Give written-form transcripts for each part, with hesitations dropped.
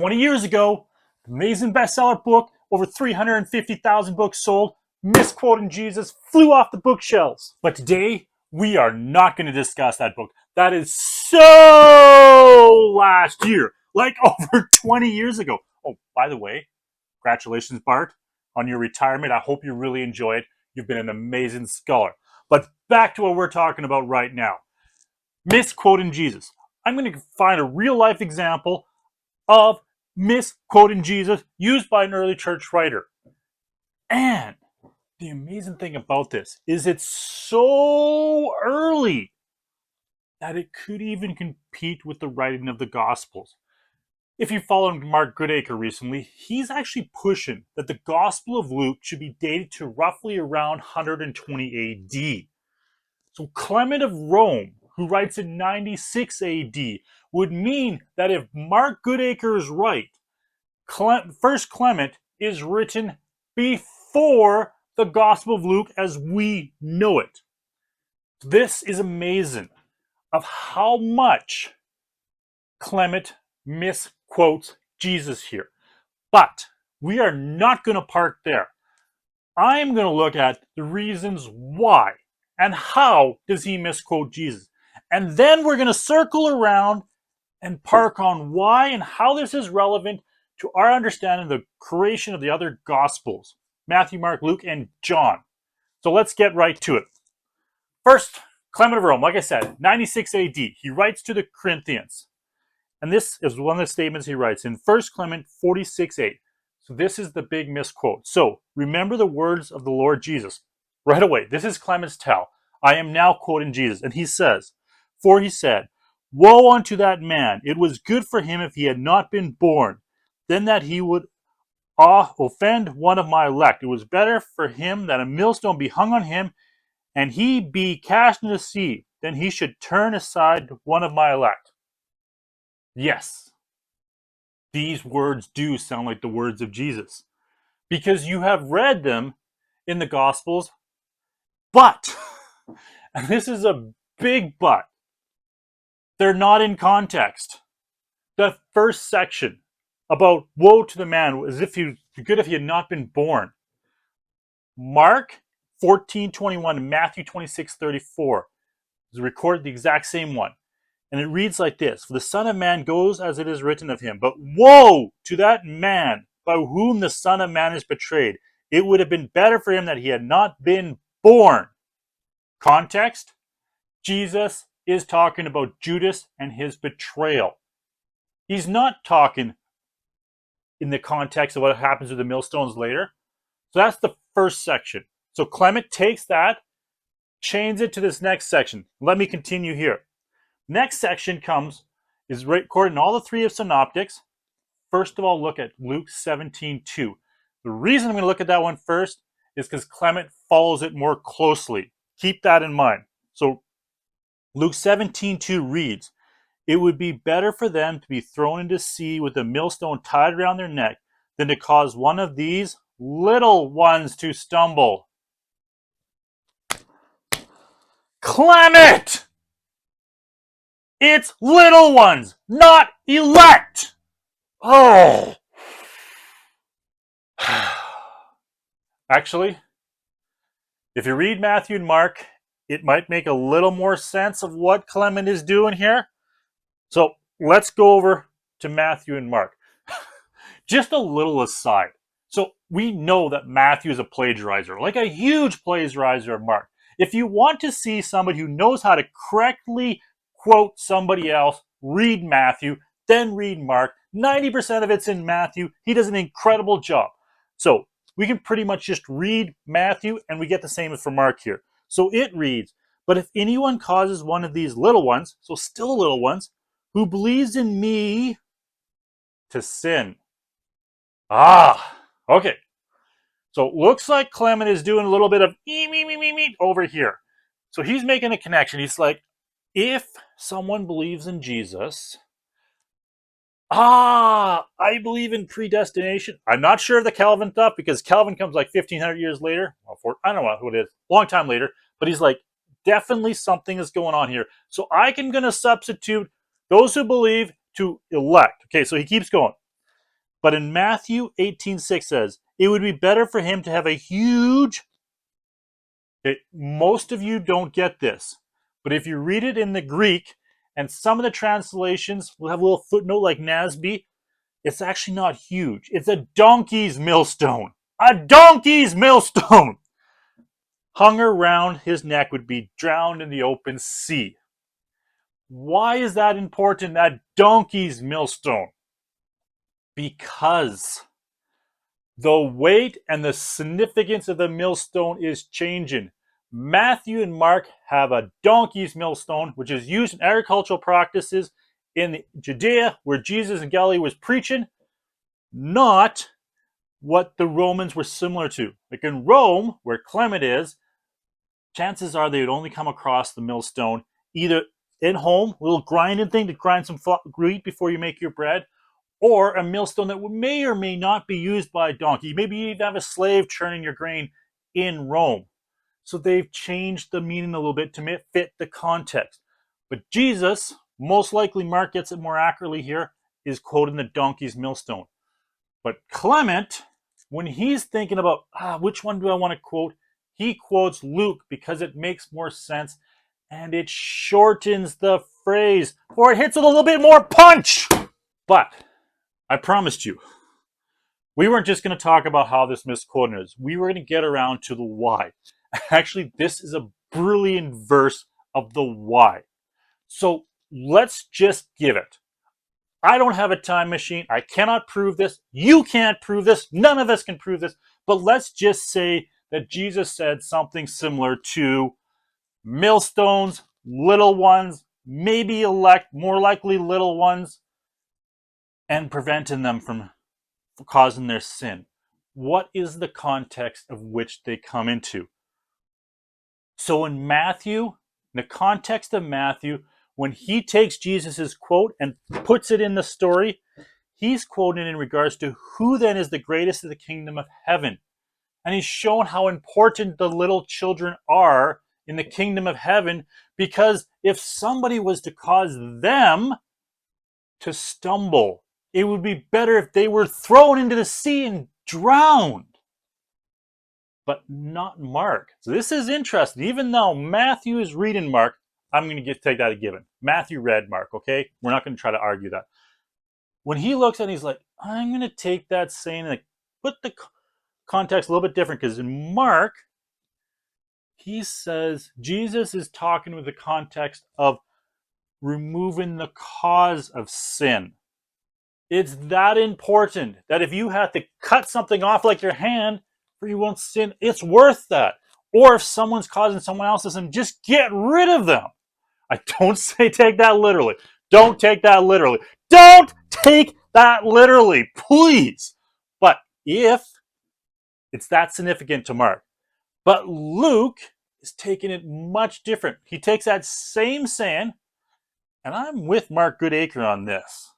20 years ago, amazing bestseller book, over 350,000 books sold, Misquoting Jesus flew off the bookshelves. But today, we are not going to discuss that book. That is so last year, like over 20 years ago. Oh, by the way, congratulations, Bart, on your retirement. I hope you really enjoy it. You've been an amazing scholar. But back to what we're talking about right now. Misquoting Jesus. I'm going to find a real life example of misquoting Jesus used by an early church writer. And the amazing thing about this is it's so early that it could even compete with the writing of the Gospels. If you followed Mark Goodacre recently, he's actually pushing that the Gospel of Luke should be dated to roughly around 120 AD. So Clement of Rome, who writes in 96 AD, would mean that if Mark Goodacre is right, First Clement is written before the Gospel of Luke as we know it. This is amazing of how much Clement misquotes Jesus here. But we are not going to park there. I'm going to look at the reasons why and how does he misquote Jesus. And then we're going to circle around and park on why and how this is relevant to our understanding of the creation of the other Gospels, Matthew, Mark, Luke, and John. So let's get right to it. First, Clement of Rome, like I said, 96 AD. He writes to the Corinthians. And this is one of the statements he writes in 1 Clement 46:8. So this is the big misquote. So remember the words of the Lord Jesus. Right away, this is Clement's tell. I am now quoting Jesus. And he says, for he said, woe unto that man. It was good for him if he had not been born, then that he would offend one of my elect. It was better for him that a millstone be hung on him, and he be cast into the sea, than he should turn aside one of my elect. Yes, these words do sound like the words of Jesus, because you have read them in the Gospels, but, and this is a big but, they're not in context. The first section about woe to the man, as if he good if he had not been born. Mark 14:21 and Matthew 26:34 is recorded the exact same one. And it reads like this: for the Son of Man goes as it is written of him, but woe to that man by whom the Son of Man is betrayed. It would have been better for him that he had not been born. Context: Jesus is talking about Judas and his betrayal. He's not talking in the context of what happens with the millstones later. So that's the first section. So Clement takes that, changes it to this next section. Let me continue here. Next section is recorded in all the three of synoptics. First of all, look at Luke 17:2. The reason I'm going to look at that one first is because Clement follows it more closely. Keep that in mind. So Luke 17:2 reads, it would be better for them to be thrown into sea with a millstone tied around their neck than to cause one of these little ones to stumble. Clement! It's little ones, not elect! Oh! Actually, if you read Matthew and Mark, it might make a little more sense of what Clement is doing here. So let's go over to Matthew and Mark. Just a little aside. So we know that Matthew is a plagiarizer, like a huge plagiarizer of Mark. If you want to see somebody who knows how to correctly quote somebody else, read Matthew, then read Mark. 90% of it's in Matthew. He does an incredible job. So we can pretty much just read Matthew and we get the same as for Mark here. So it reads, but if anyone causes one of these little ones, so still little ones, who believes in me to sin. Okay. So it looks like Clement is doing a little bit of over here. So he's making a connection. He's like, if someone believes in Jesus, I believe in predestination. I'm not sure of the Calvin stuff because Calvin comes like 1,500 years later. I don't know who it is. Long time later. But he's like, definitely something is going on here. So I'm going to substitute those who believe to elect. Okay, so he keeps going. But in Matthew 18:6 says, it would be better for him to have a huge... most of you don't get this, but if you read it in the Greek, and some of the translations will have a little footnote like Nasby, it's actually not huge. It's a donkey's millstone. A donkey's millstone! Hung around his neck would be drowned in the open sea. Why is that important, that donkey's millstone? Because the weight and the significance of the millstone is changing. Matthew and Mark have a donkey's millstone, which is used in agricultural practices in Judea, where Jesus in Galilee was preaching, not what the Romans were similar to. Like in Rome, where Clement is, chances are they would only come across the millstone either in home, a little grinding thing to grind some wheat before you make your bread, or a millstone that may or may not be used by a donkey. Maybe you even have a slave churning your grain in Rome. So they've changed the meaning a little bit to fit the context. But Jesus, most likely Mark gets it more accurately here, is quoting the donkey's millstone. But Clement, when he's thinking about which one do I want to quote, he quotes Luke because it makes more sense and it shortens the phrase, or it hits with a little bit more punch. But I promised you, we weren't just going to talk about how this misquoted is. We were going to get around to the why. Actually, this is a brilliant verse of the why. So let's just give it. I don't have a time machine. I cannot prove this. You can't prove this. None of us can prove this. But let's just say that Jesus said something similar to millstones, little ones, maybe elect, more likely little ones, and preventing them from causing their sin. What is the context of which they come into? So in Matthew, the context of Matthew, when he takes Jesus's quote and puts it in the story, he's quoting in regards to who then is the greatest of the kingdom of heaven. And he's shown how important the little children are in the kingdom of heaven, because if somebody was to cause them to stumble, it would be better if they were thrown into the sea and drowned. But not Mark. So this is interesting. Even though Matthew is reading Mark, I'm going to take that a given. Matthew read Mark, okay? We're not going to try to argue that. When he looks at it, he's like, I'm going to take that saying and put the context a little bit different, because in Mark, he says Jesus is talking with the context of removing the cause of sin. It's that important that if you have to cut something off like your hand for you won't sin, it's worth that. Or if someone's causing someone else's sin, just get rid of them. I don't say take that literally. Don't take that literally. Don't take that literally, please. But if it's that significant to Mark. But Luke is taking it much different. He takes that same saying, and I'm with Mark Goodacre on this.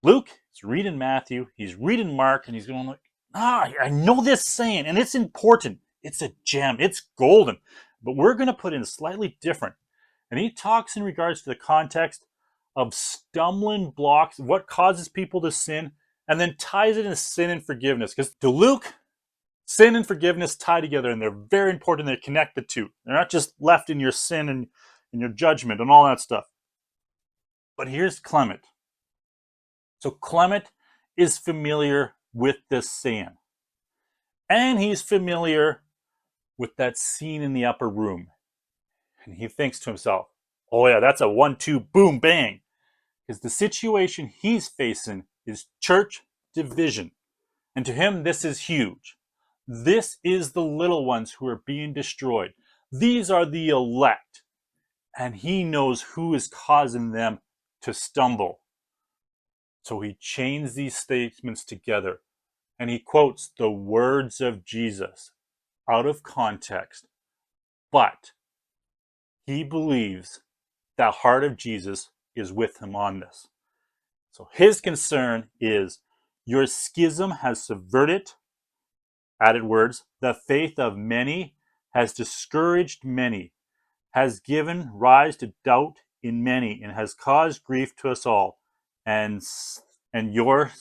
Luke is reading Matthew, he's reading Mark, and he's going like, I know this saying, and it's important. It's a gem. It's golden. But we're going to put in slightly different. And he talks in regards to the context of stumbling blocks, what causes people to sin, and then ties it into sin and forgiveness. Because to Luke, sin and forgiveness tie together, and they're very important. They're connected to. They're not just left in your sin and in your judgment and all that stuff. But here's Clement. So Clement is familiar with this saying. And he's familiar with that scene in the upper room. And he thinks to himself, oh yeah, that's a 1-2 boom bang. Because the situation he's facing is church division. And to him, this is huge. This is the little ones who are being destroyed. These are the elect. And he knows who is causing them to stumble. So he chains these statements together and he quotes the words of Jesus out of context. But he believes the heart of Jesus is with him on this. So his concern is your schism has subverted, added words, the faith of many, has discouraged many, has given rise to doubt in many, and has caused grief to us all. And your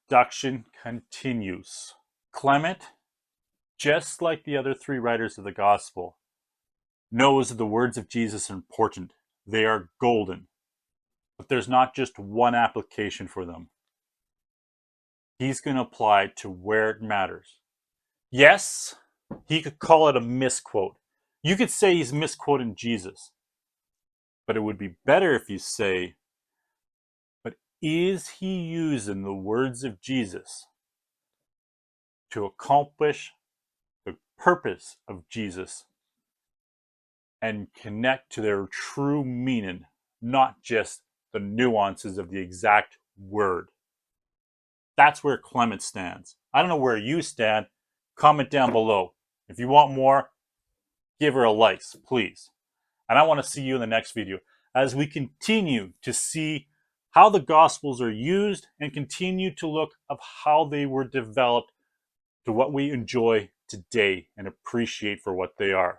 Seduction continues. Clement, just like the other three writers of the gospel, knows that the words of Jesus are important. They are golden. But there's not just one application for them. He's going to apply to where it matters. Yes, he could call it a misquote. You could say he's misquoting Jesus. But it would be better if you say, but is he using the words of Jesus to accomplish the purpose of Jesus and connect to their true meaning, not just the nuances of the exact word? That's where Clement stands. I don't know where you stand. Comment down below. If you want more, give her a like, please. And I want to see you in the next video as we continue to see how the Gospels are used and continue to look of how they were developed to what we enjoy today and appreciate for what they are.